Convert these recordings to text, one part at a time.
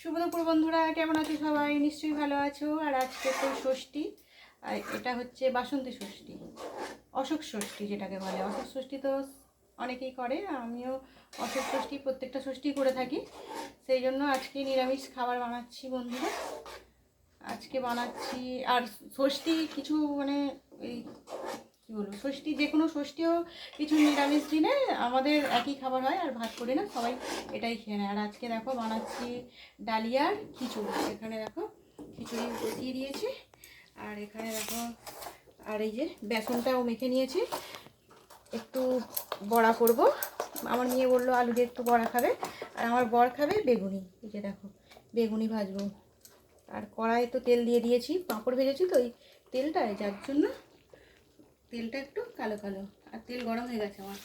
শুভ দুপুর বন্ধুরা, কেমন আছো সবাই? নিশ্চয়ই ভালো আছো। আর আজকে তো ষষ্ঠী, আর এটা হচ্ছে বাসন্তী ষষ্ঠী, অশোক ষষ্ঠী যেটাকে বলে। অশোক ষষ্ঠী তো অনেকেই করে, আমিও অশোক ষষ্ঠী প্রত্যেকটা ষষ্ঠী করে থাকি। সেই জন্য আজকে নিরামিষ খাবার বানাচ্ছি বন্ধুরা। আজকে বানাচ্ছি, আর ষষ্ঠী কিছু মানে এই কী বলবো, ষষ্ঠী যে কোনো ষষ্ঠীও কিছু নিরামিষ দিনে আমাদের একই খাবার হয়, আর ভাত করি না, সবাই এটাই খেয়ে নেয়। আর আজকে দেখো বানাচ্ছি ডালিয়ার খিচুড়ি। এখানে দেখো খিচুড়ি বসিয়ে দিয়েছি, আর এখানে দেখো আর এই যে বেসনটাও মেখে নিয়েছি। একটু বড়া করব, আমার মেয়ে বললো আলু দিয়ে একটু বড়া খাবে, আর আমার বর খাবে বেগুনি। এই যে দেখো বেগুনি ভাজবো। আর কড়াইয়ে তো তেল দিয়ে দিয়েছি, পাঁপড় ভেজেছি তো ওই তেলটায়, যার জন্য তেলটা একটু কালো কালো। আর তেল গরম হয়ে গেছে আমার,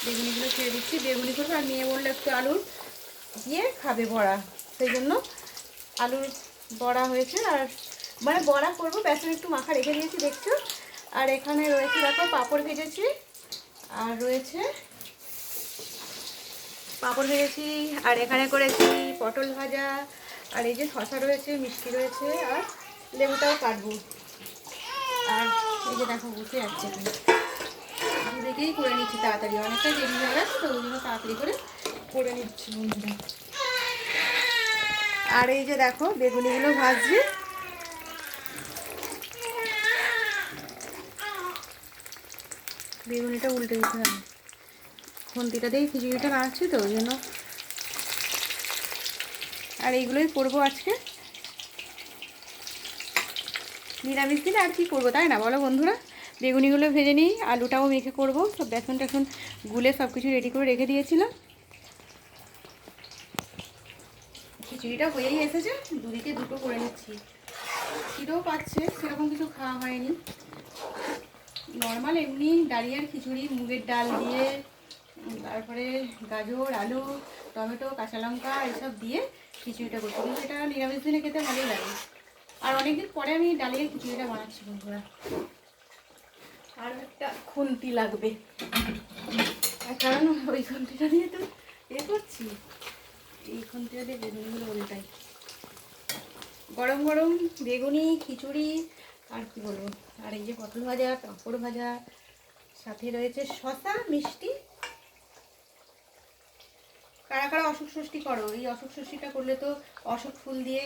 বেগুনিগুলো ছেড়ে দিচ্ছি, বেগুনি করবো। আর মেয়ে বললো একটু আলুর দিয়ে খাবে বড়া, সেই জন্য আলুর বড়া হয়েছে। আর মানে বড়া করবো, বেসন একটু মাখা রেখে দিয়েছি দেখছো। আর এখানে রয়েছে দেখো পাঁপড় ভেজেছি, আর রয়েছে পাঁপড় ভেজেছি, আর এখানে করেছি পটল ভাজা, আর এই যে শশা রয়েছে, মিষ্টি রয়েছে, আর লেবুটাও কাটবো। আর এই যে দেখো বসে যাচ্ছে, দুদিকেই করে নিচ্ছি তাড়াতাড়ি, অনেকটা দেরি হয়ে গেছে তো ওই জন্য তাড়াতাড়ি করে নিচ্ছি বন্ধুরা। আর এই যে দেখো বেগুনিগুলো ভাজছি, বেগুনিটা উল্টে দিতে হবে, খুন্তিটা দিয়ে খিচুড়িটা বানাচ্ছি তো ওই জন্য। আর এইগুলোই করবো আজকে নিরামিষ দিনে, আর কি করবো তাই না বলো বন্ধুরা। বেগুনিগুলো ভেজে নিই, আলুটাও মেখে করবো, সব বেসন টেসন গুলে সব কিছু রেডি করে রেখে দিয়েছিলাম। খিচুড়িটা হয়েই এসেছে, দুদিকে দুটো করে নিচ্ছি। খিদেও পাচ্ছে, সেরকম কিছু খাওয়া হয়নি, নর্মাল এমনি ডালিয়ার খিচুড়ি মুগের ডাল দিয়ে, তারপরে গাজর আলু টমেটো কাঁচা লঙ্কা এসব দিয়ে খিচুড়িটা করছি, কিন্তু এটা নিরামিষ দিনে খেতে ভালোই লাগে। আর অনেকদিন পরে আমি ডালিয়ার খিচুড়িটা বানাচ্ছি বন্ধুরা। আর একটা খুন্তি লাগবে, কারণ ওই খুন্তিটা দিয়ে তো করছি, এই খুন্তিটা দিয়ে বেগুনিগুলো উল্টাই। গরম গরম বেগুনি খিচুড়ি, আর কি বলবো। আর এই যে পটল ভাজা পাঁপড় ভাজা, সাথে রয়েছে শসা মিষ্টি। কারা কারা অশোক ষষ্ঠী করো? এই অশোক ষষ্ঠীটা করলে তো অশোক ফুল দিয়ে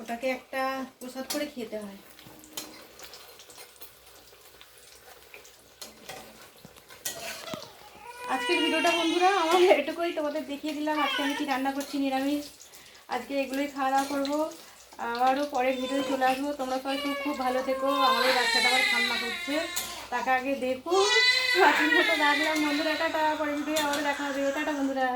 ওটাকে একটা প্রসাদ করে খেতে হয়। আজকের ভিডিওটা বন্ধুরা আমার এটুকুই, তোমাদের দেখিয়ে দিলাম আজকে আমি কি রান্না করছি নিরামিষ। আজকে এগুলোই খাওয়া দাওয়া করবো, আবারও পরের ভিডিও চলে আসবো। তোমরা সবাই খুব ভালো থেকো। আমাদের বাচ্চাটা আবার ঠান্ডা করছে, তাকে আগে দেখো। আজকের মতো রাখলাম বন্ধুরা, টাটা। পরের ভিডিও আবার দেখা হবে, টাটা বন্ধুরা।